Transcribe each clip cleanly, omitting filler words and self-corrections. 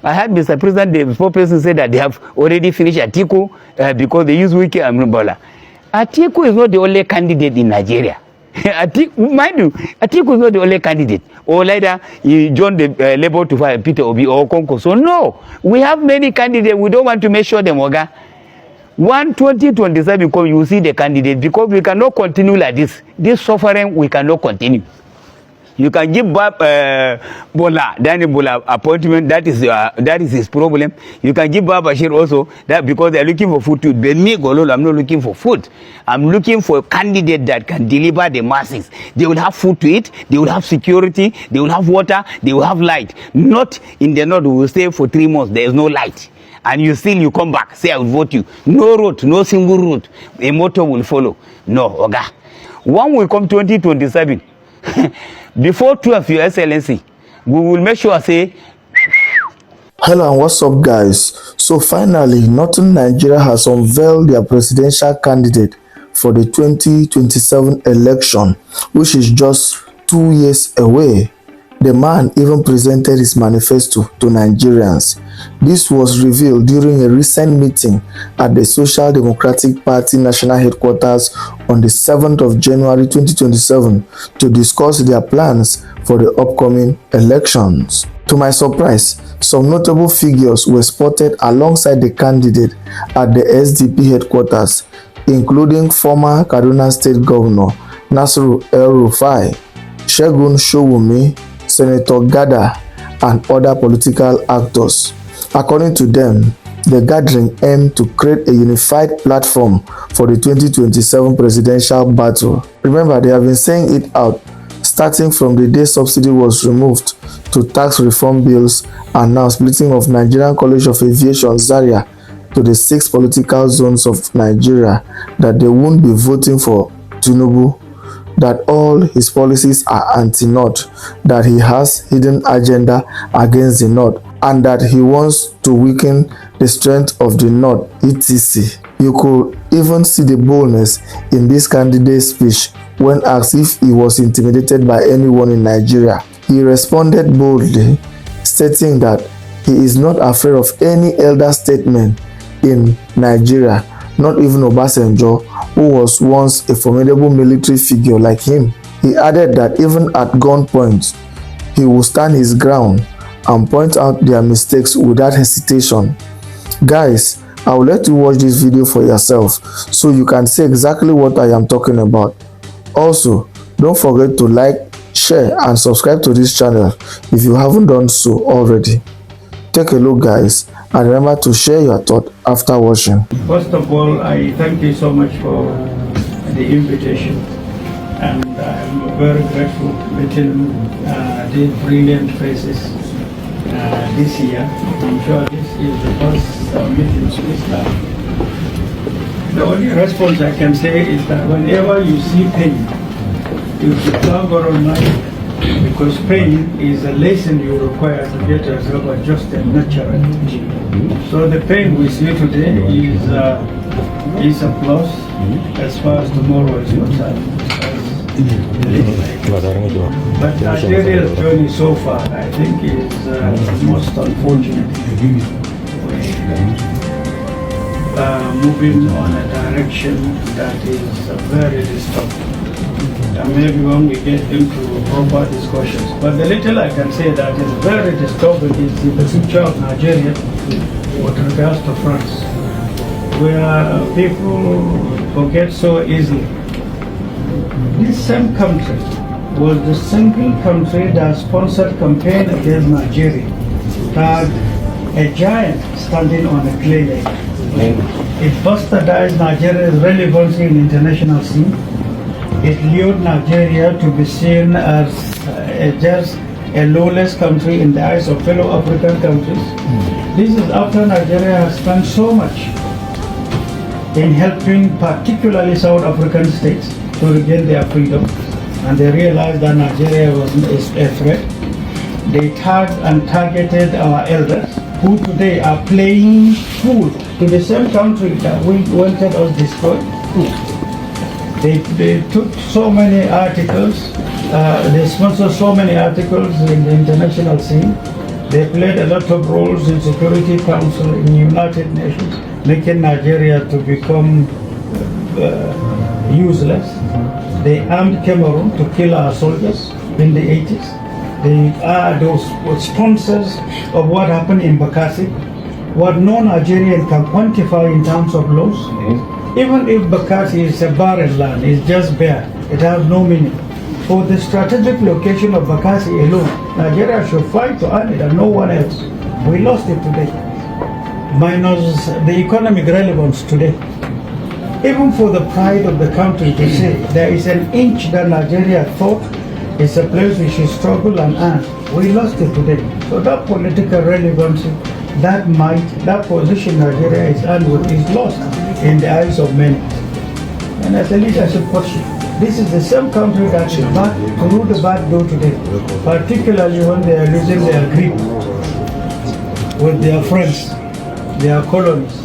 I heard Mr. President, the before president said that they have already finished Atiku because they use Wiki and Mbola. Atiku is not the only candidate in Nigeria. Mind you, Atiku is not the only candidate. Or later, he joined the Labour to fight Peter Obi or Konko. So no, we have many candidates. We don't want to make sure them, Oga. 2027 come, you see the candidate, because we cannot continue like this. This suffering, we cannot continue. You can give Bola, Danny Bola appointment. That is his problem. You can give Bashir also that because they are looking for food too. But me, Gololo, I'm not looking for food. I'm looking for a candidate that can deliver the masses. They will have food to eat. They will have security. They will have water. They will have light. Not in the north. We will stay for 3 months. There is no light. And you come back, say I will vote you. No road, no single road. A motor will follow. No, Oga. One will come 2027. Before 12, Your Excellency, we will make sure I say. Hello and what's up, guys? So finally, Northern Nigeria has unveiled their presidential candidate for the 2027 election, which is just 2 years away. The man even presented his manifesto to Nigerians. This was revealed during a recent meeting at the Social Democratic Party National Headquarters on the 7th of January 2027 to discuss their plans for the upcoming elections. To my surprise, some notable figures were spotted alongside the candidate at the SDP headquarters, including former Kaduna State Governor Nasir El-Rufai, Segun Showunmi, Senator Gada, and other political actors. According to them, the gathering aimed to create a unified platform for the 2027 presidential battle. Remember, they have been saying it out, starting from the day subsidy was removed to tax reform bills, and now splitting of Nigerian College of Aviation, Zaria, to the 6 political zones of Nigeria, that they won't be voting for Tinubu, that all his policies are anti-North, that he has hidden agenda against the North, and that he wants to weaken the strength of the North, etc. You could even see the boldness in this candidate's speech when asked if he was intimidated by anyone in Nigeria. He responded boldly, stating that he is not afraid of any elder statesman in Nigeria, not even Obasanjo, who was once a formidable military figure like him. He added that even at gunpoint, he will stand his ground and point out their mistakes without hesitation. Guys, I will let you watch this video for yourself so you can see exactly what I am talking about. Also, don't forget to like, share and subscribe to this channel if you haven't done so already. Take a look, guys, and remember to share your thought after watching. First of all, I thank you so much for the invitation, and I'm very grateful meeting these brilliant faces this year. I'm sure this is the first meeting of this time. The only response I can say is that whenever you see pain, you should thank God Almighty, because pain is a lesson you require to get yourself adjusted naturally. So the pain we see today is a plus as far as tomorrow is concerned. But Nigeria's journey so far, I think, is most unfortunate. Moving on a direction that is very disturbing. And maybe when we get into proper discussions. But the little I can say that is very disturbing is the picture of Nigeria with regards to France, where people forget so easily. This same country was the single country that sponsored campaign against Nigeria, tagged a giant standing on a clay lake. It bastardized Nigeria's relevancy in international scene. It lured Nigeria to be seen as just a lawless country in the eyes of fellow African countries. This is after Nigeria has spent so much in helping particularly South African states to regain their freedom, and they realized that Nigeria was a threat. They tagged and targeted our elders, who today are playing fool to the same country that we wanted us destroyed. They took so many articles, they sponsored so many articles in the international scene, They played a lot of roles in Security Council, in United Nations, making Nigeria to become useless. They armed Cameroon to kill our soldiers in the 80s. Those were sponsors of what happened in Bakassi, what no Nigerian can quantify in terms of loss. Even if Bakassi is a barren land, it's just bare, it has no meaning. For the strategic location of Bakassi alone, Nigeria should fight to earn it and no one else. We lost it today, minus the economic relevance today. Even for the pride of the country to say there is an inch that Nigeria thought is a place we should struggle and earn, we lost it today. So that political relevance, that might, that position Nigeria is earned with is lost in the eyes of many. And as a leadership question, this is the same country that is back through the back door today, particularly when they are losing their grip with their friends, their colonies.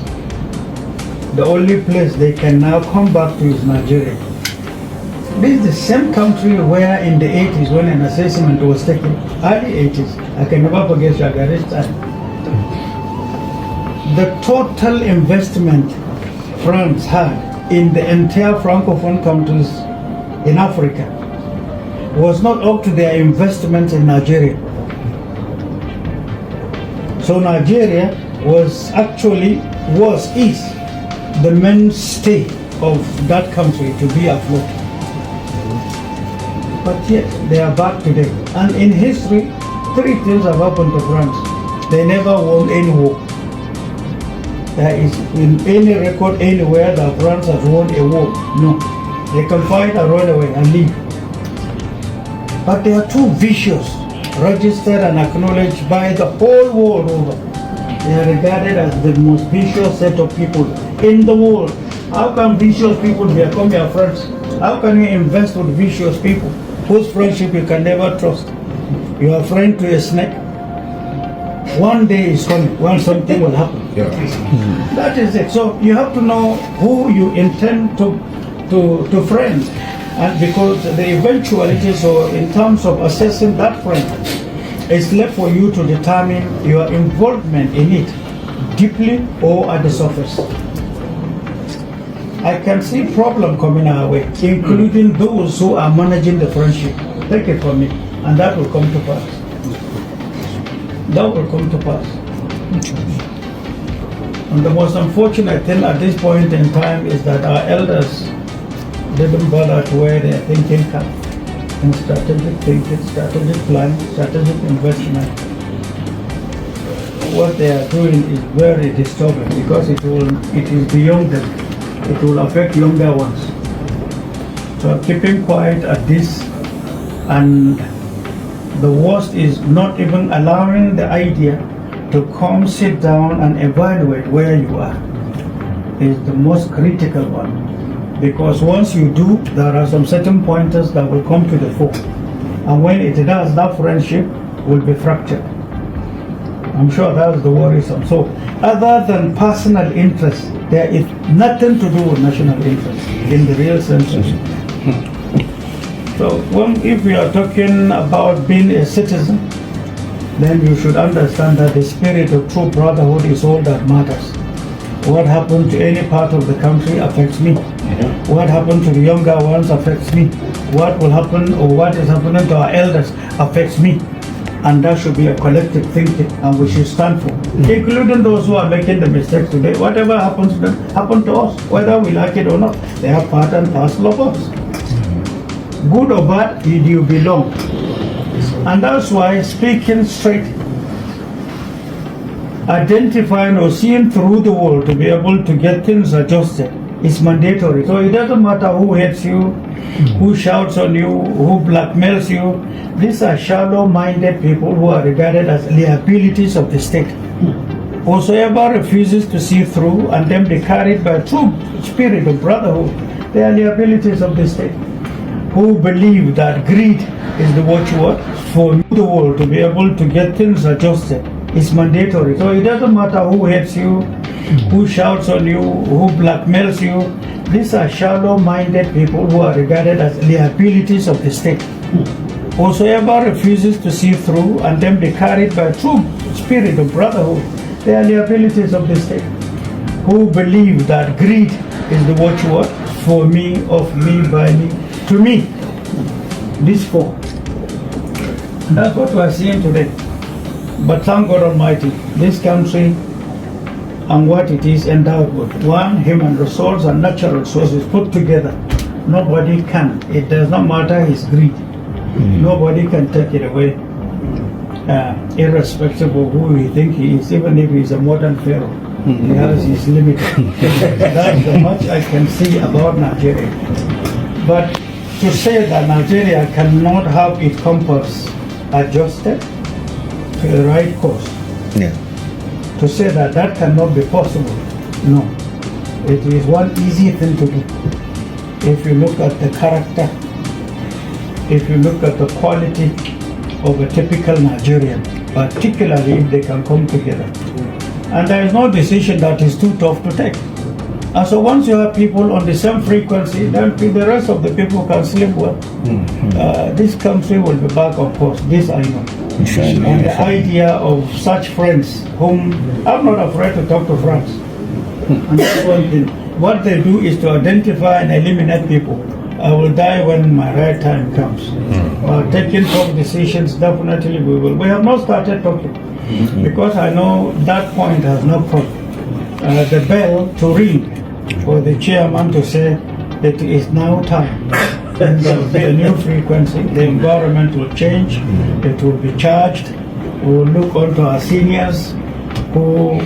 The only place they can now come back to is Nigeria. This is the same country where in the 80s when an assessment was taken, early 80s, I can never forget Shagari's time. The total investment France had in the entire Francophone countries in Africa was not up to their investment in Nigeria. So Nigeria is the mainstay of that country to be afloat. But yet they are back today. And in history, three things have happened to France. They never won any war. There is in any record anywhere that France has won a war. No. They can fight and run away and leave. But they are too vicious, registered and acknowledged by the whole world over. They are regarded as the most vicious set of people in the world. How can vicious people become your friends? How can you invest with vicious people whose friendship you can never trust? You are a friend to a snake. One day is coming when something will happen. Yeah. That is it. So you have to know who you intend to friend, and because the eventualities, or in terms of assessing that friend, it's left for you to determine your involvement in it, deeply or at the surface. I can see problem coming our way, including those who are managing the friendship. Take it from me, and that will come to pass. That will come to pass. And the most unfortunate thing at this point in time is that our elders didn't bother to wear their thinking cap and strategic thinking, strategic planning, strategic investment. What they are doing is very disturbing because it is beyond them. It will affect younger ones. So keeping quiet at this, and the worst is not even allowing the idea to come sit down and evaluate where you are is the most critical one. Because once you do, there are some certain pointers that will come to the fore. And when it does, that friendship will be fractured. I'm sure that's the worrisome. So other than personal interest, there is nothing to do with national interest in the real sense. So if we are talking about being a citizen, then you should understand that the spirit of true brotherhood is all that matters. What happened to any part of the country affects me. What happened to the younger ones affects me. What will happen, or what is happening to our elders affects me. And that should be a collective thinking, and we should stand for, including those who are making the mistakes today. Whatever happens to them, happen to us, whether we like it or not. They are part and parcel of us. Good or bad, you belong. And that's why speaking straight, identifying or seeing through the world to be able to get things adjusted is mandatory. So it doesn't matter who hates you, who shouts on you, who blackmails you. These are shallow-minded people who are regarded as liabilities of the state. Whosoever refuses to see through and then be carried by a true spirit of brotherhood, they are liabilities of the state. Who believe that greed is the watchword for the world to be able to get things adjusted is mandatory. So it doesn't matter who hates you, who shouts on you, who blackmails you. These are shallow-minded people who are regarded as liabilities of the state. Whosoever refuses to see through and then be carried by true spirit of brotherhood, they are liabilities of the state, who believe that greed is the watchword for me, of me, by me, to me. This four. And that's what we are seeing today. But thank God Almighty, this country and what it is endowed with, one, human resource and natural resources put together, nobody can. It does not matter his greed. Nobody can take it away, irrespective of who we think he is, even if he's a modern pharaoh. He has his limit. That's how much I can see about Nigeria. But to say that Nigeria cannot have its compass adjusted to the right course, to say that that cannot be possible, no. It is one easy thing to do. If you look at the character, if you look at the quality of a typical Nigerian, particularly if they can come together. And there is no decision that is too tough to take. And so once you have people on the same frequency, then the rest of the people can sleep well. This country will be back on course, this I know. And the idea of such friends, whom I'm not afraid to talk to friends. And that's one thing. What they do is to identify and eliminate people. I will die when my right time comes. Taking tough decisions, definitely we will. We have not started talking because I know that point has not come. The bell to ring for the chairman to say it is now time. Then there will be a new frequency. The environment will change. It will be charged. We will look onto our seniors who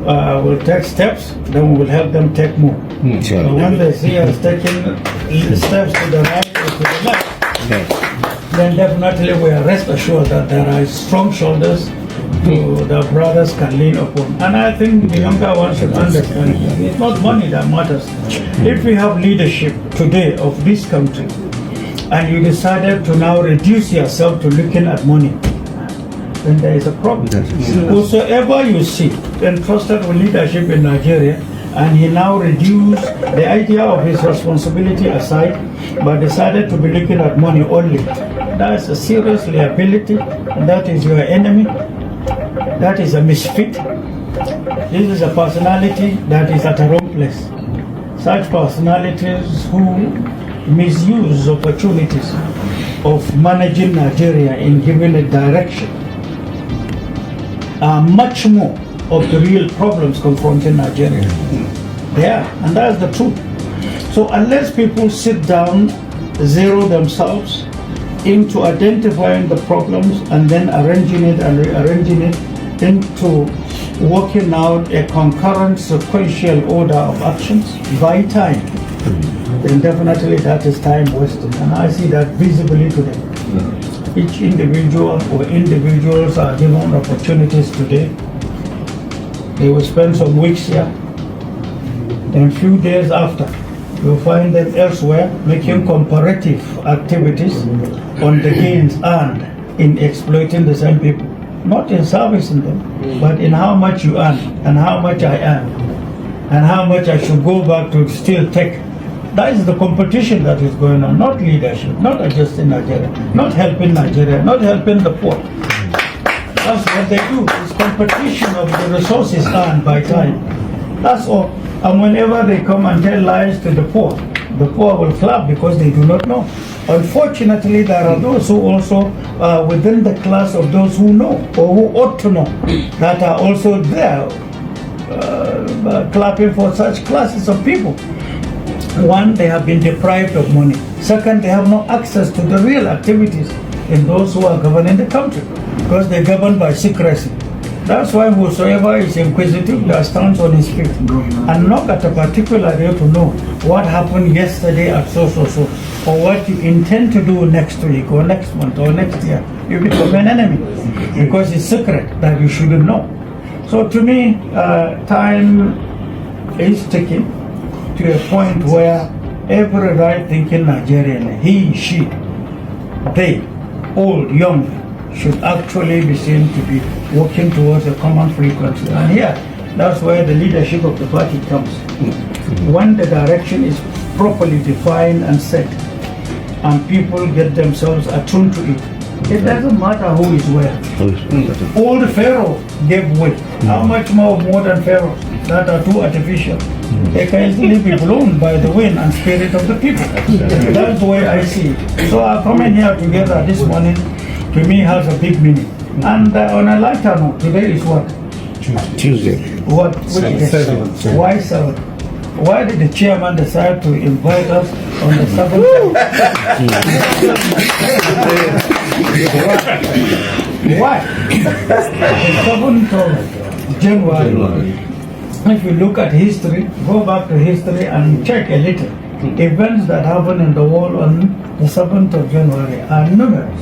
will take steps, then we will help them take more. So when they see us taking steps to the right or to the left, then definitely we are rest assured that there are strong shoulders the brothers can lean upon. And I think the younger ones should understand it's not money that matters. If we have leadership today of this country and you decided to now reduce yourself to looking at money, then there is a problem. Whosoever you see entrusted with leadership in Nigeria, and he now reduced the idea of his responsibility aside, but decided to be looking at money only, that is a serious liability, and that is your enemy. That is a misfit. This is a personality that is at a wrong place. Such personalities who misuse opportunities of managing Nigeria in giving a direction are much more of the real problems confronting Nigeria. They are, and that's the truth. So unless people sit down, zero themselves into identifying the problems and then arranging it and rearranging it into working out a concurrent sequential order of actions by time, then definitely that is time wasted. And I see that visibly today. Each individual or individuals are given opportunities today. They will spend some weeks here, then a few days after, you'll find them elsewhere making comparative activities on the gains earned in exploiting the same people. Not in servicing them, but in how much you earn and how much I earn and how much I should go back to still take. That is the competition that is going on, not leadership, not adjusting Nigeria, not helping Nigeria, not helping the poor. That's what they do. It's competition of the resources earned by time. That's all. And whenever they come and tell lies to the poor will clap because they do not know. Unfortunately, there are those who also within the class of those who know or who ought to know that are also there clapping for such classes of people. One, they have been deprived of money. Second, they have no access to the real activities in those who are governing the country because they govern by secrecy. That's why whosoever is inquisitive that stands on his feet and knock at a particular day to know what happened yesterday at so or what you intend to do next week or next month or next year, you become an enemy because it's secret that you shouldn't know. So to me, time is ticking to a point where every right-thinking Nigerian, he, she, they, old, young, should actually be seen to be working towards a common frequency. And here, that's where the leadership of the party comes. When the direction is properly defined and set, and people get themselves attuned to it. It doesn't matter who is where. Old Pharaoh gave way. How much more modern pharaohs that are too artificial? They can easily be blown by the wind and spirit of the people. That's the way I see it. So our coming here together this morning, to me, has a big meaning. And on a lighter note, today is what? Tuesday. What? Why 7? Why did the chairman decide to invite us on the 7th? Why? The 7th of January. If you look at history, go back to history and check a little. Events that happened in the world on the 7th of January are numerous.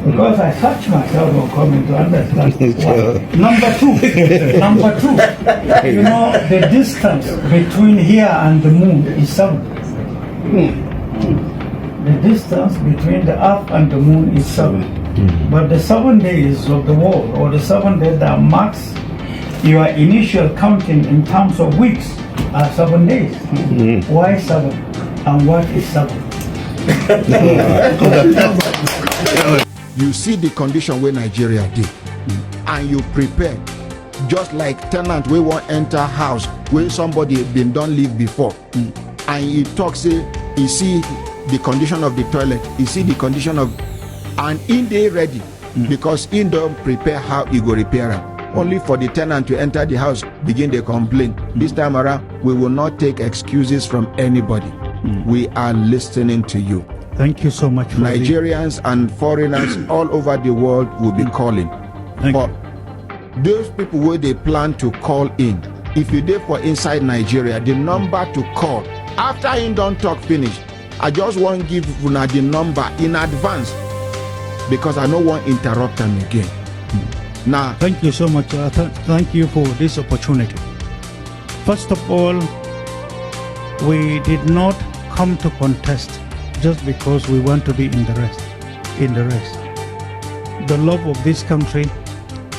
Because I touch myself on coming to understand why. Number two, you know, the distance between here and the moon is 7. The distance between the earth and the moon is 7. But the 7 days of the world, or the 7 days that marks your initial counting in terms of weeks, are 7 days. Why 7? And what is 7? You see the condition where Nigeria did, and you prepare, just like tenant we won't enter house where somebody been done live before, and he talk say he see the condition of the toilet, he see the condition of, and in they ready because he don't prepare how he go repair it. Only for the tenant to enter the house begin they complain. This time around we will not take excuses from anybody. We are listening to you. Thank you so much. Nigerians and foreigners all over the world will be calling. But those people where they plan to call in, if you did for inside Nigeria, the number to call, after him don't talk finish, I just want to give una the number in advance because I don't want to interrupt them again. Now, thank you so much. Thank you for this opportunity. First of all, we did not come to contest just because we want to be in the race. The love of this country,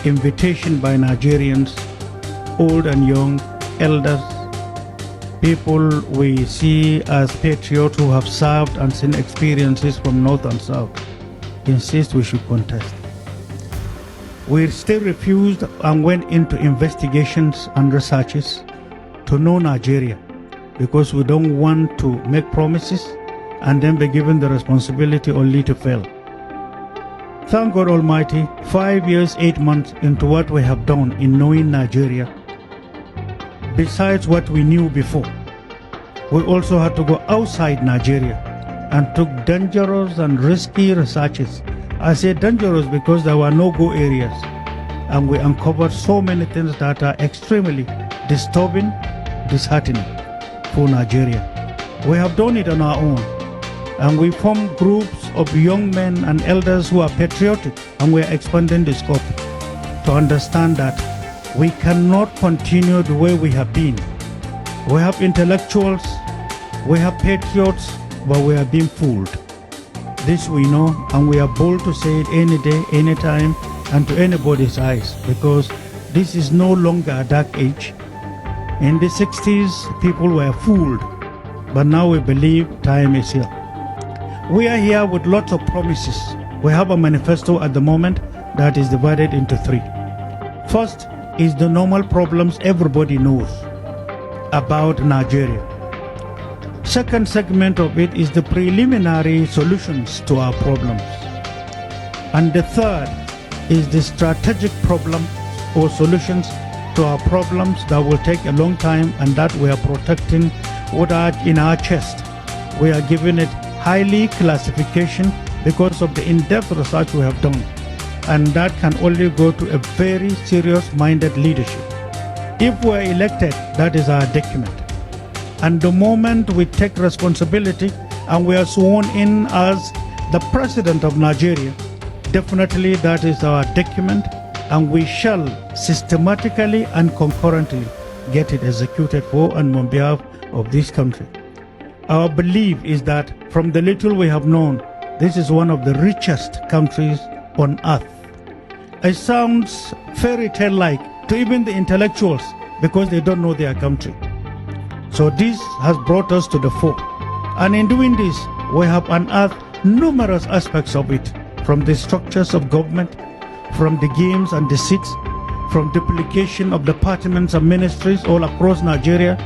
invitation by Nigerians, old and young, elders, people we see as patriots who have served and seen experiences from north and south, insist we should contest. We still refused and went into investigations and researches to know Nigeria because we don't want to make promises and then be given the responsibility only to fail. Thank God Almighty, 5 years, 8 months into what we have done in knowing Nigeria, besides what we knew before, we also had to go outside Nigeria and took dangerous and risky researches. I say dangerous because there were no-go areas, and we uncovered so many things that are extremely disturbing, disheartening for Nigeria. We have done it on our own, and we formed groups of young men and elders who are patriotic, and we are expanding the scope to understand that we cannot continue the way we have been. We have intellectuals, we have patriots, but we are being fooled. This we know, and we are bold to say it any day, any time, and to anybody's eyes, because this is no longer a dark age. In the 60s, people were fooled, but now we believe time is here. We are here with lots of promises. We have a manifesto at the moment that is divided into 3. First is the normal problems everybody knows about Nigeria. Second segment of it is the preliminary solutions to our problems. And the third is the strategic problem or solutions to our problems that will take a long time and that we are protecting in our chest. We are giving it highly classification because of the in-depth research we have done. And that can only go to a very serious-minded leadership. If we're elected, that is our document. And the moment we take responsibility and we are sworn in as the president of Nigeria, definitely that is our document, and we shall systematically and concurrently get it executed for and on behalf of this country. Our belief is that from the little we have known, this is one of the richest countries on earth. It sounds fairy tale-like to even the intellectuals because they don't know their country. So this has brought us to the fore. And in doing this, we have unearthed numerous aspects of it, from the structures of government, from the games and deceits, from duplication of departments and ministries all across Nigeria,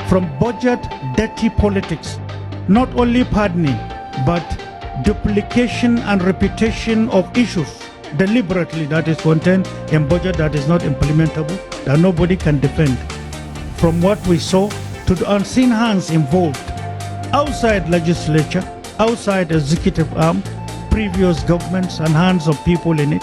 from budget dirty politics, not only pardoning, but duplication and repetition of issues deliberately that is contained in budget that is not implementable, that nobody can defend. From what we saw to the unseen hands involved outside legislature, outside executive arm, previous governments and hands of people in it,